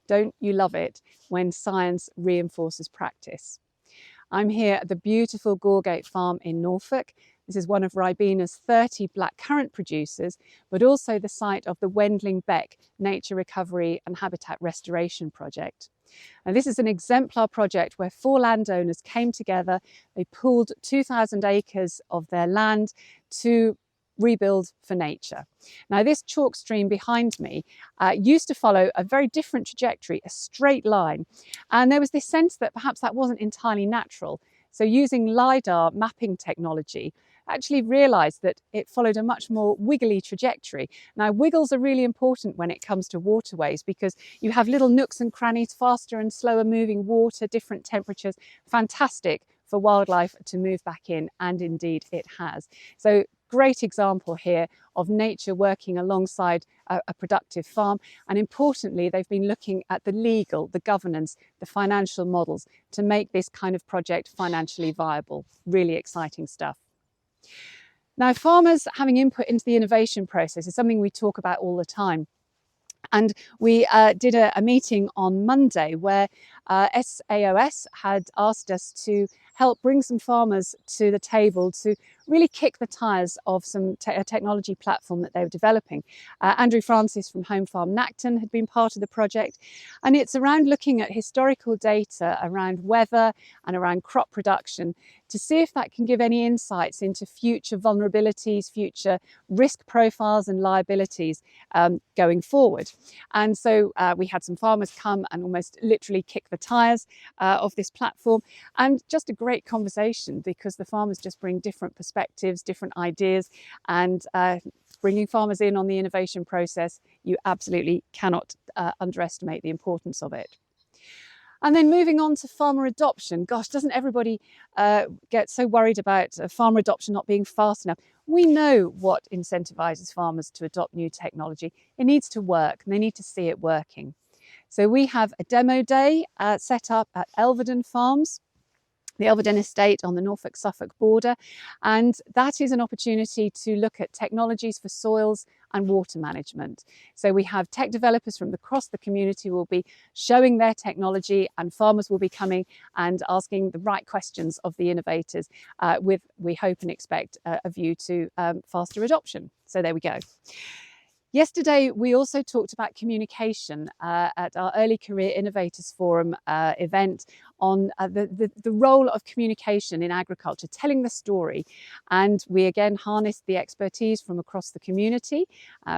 Don't you love it when science reinforces practice? I'm here at the beautiful Gorgate Farm in Norfolk. This is one of Ribena's 30 blackcurrant producers, but also the site of the Wendling Beck Nature Recovery and Habitat Restoration Project. And this is an exemplar project where 4 landowners came together. They pooled 2,000 acres of their land to rebuild for nature. Now, this chalk stream behind me used to follow a very different trajectory, a straight line. And there was this sense that perhaps that wasn't entirely natural. So using LiDAR mapping technology, actually realised that it followed a much more wiggly trajectory. Now, wiggles are really important when it comes to waterways because you have little nooks and crannies, faster and slower moving water, different temperatures, fantastic for wildlife to move back in, and indeed it has. So great example here of nature working alongside a productive farm, and importantly they've been looking at the legal, the governance, the financial models to make this kind of project financially viable. Really exciting stuff. Now, farmers having input into the innovation process is something we talk about all the time. And we did a meeting on Monday where SAOS had asked us to help bring some farmers to the table to really kick the tyres of a technology platform that they were developing. Andrew Francis from Home Farm Nacton had been part of the project, and it's around looking at historical data around weather and around crop production to see if that can give any insights into future vulnerabilities, future risk profiles and liabilities going forward. And so we had some farmers come and almost literally kick the tyres of this platform, and just a great conversation because the farmers just bring different perspectives, different ideas, and bringing farmers in on the innovation process, you absolutely cannot underestimate the importance of it. And then moving on to farmer adoption. Gosh, doesn't everybody get so worried about farmer adoption not being fast enough? We know what incentivises farmers to adopt new technology. It needs to work, and they need to see it working. So we have a demo day set up at Elvedon Farms, the Elvedon estate on the Norfolk-Suffolk border, and that is an opportunity to look at technologies for soils and water management. So we have tech developers from across the community who will be showing their technology, and farmers will be coming and asking the right questions of the innovators with, we hope and expect, a view to faster adoption. So there we go. Yesterday, we also talked about communication at our Early Career Innovators Forum event on the role of communication in agriculture, telling the story. And we again harnessed the expertise from across the community,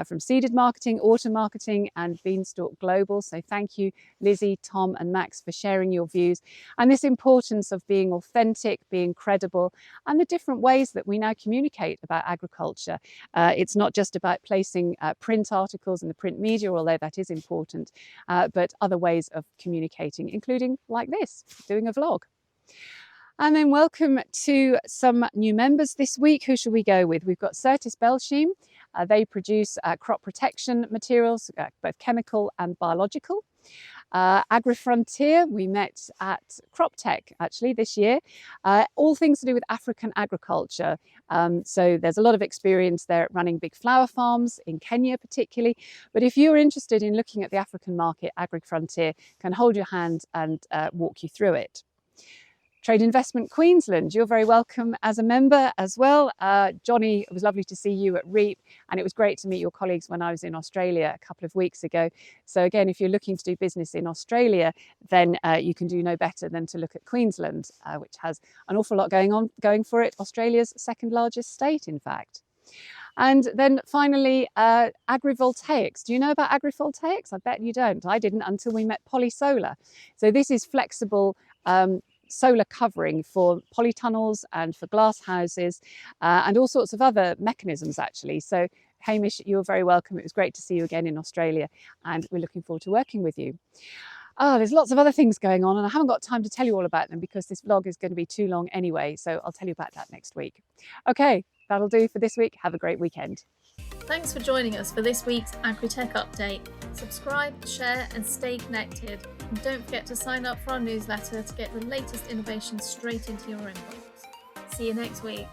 from seeded marketing, Orter marketing, and Beanstalk Global. So thank you, Lizzie, Tom, and Max, for sharing your views. And this importance of being authentic, being credible, and the different ways that we now communicate about agriculture. It's not just about placing print articles in the print media, although that is important, but other ways of communicating, including like this, doing a vlog. And then welcome to some new members this week. Who shall we go with? We've got Certis Belshim. They produce crop protection materials, both chemical and biological. Agri-Frontier, we met at CropTech actually this year, all things to do with African agriculture. So there's a lot of experience there at running big flower farms in Kenya particularly. But if you're interested in looking at the African market, Agri-Frontier can hold your hand and walk you through it. Trade Investment Queensland, you're very welcome as a member as well. Johnny, it was lovely to see you at REAP, and it was great to meet your colleagues when I was in Australia a couple of weeks ago. So again, if you're looking to do business in Australia, then you can do no better than to look at Queensland, which has an awful lot going for it. Australia's second largest state, in fact. And then finally, agrivoltaics. Do you know about agrivoltaics? I bet you don't. I didn't until we met Polysolar. So this is flexible solar covering for polytunnels and for glass houses and all sorts of other mechanisms actually. So Hamish, you're very welcome. It was great to see you again in Australia, and we're looking forward to working with you. There's lots of other things going on, and I haven't got time to tell you all about them because this vlog is going to be too long anyway, so I'll tell you about that next week. Okay, that'll do for this week. Have a great weekend. Thanks for joining us for this week's Agri-Tech update. Subscribe, share and stay connected. And don't forget to sign up for our newsletter to get the latest innovations straight into your inbox. See you next week.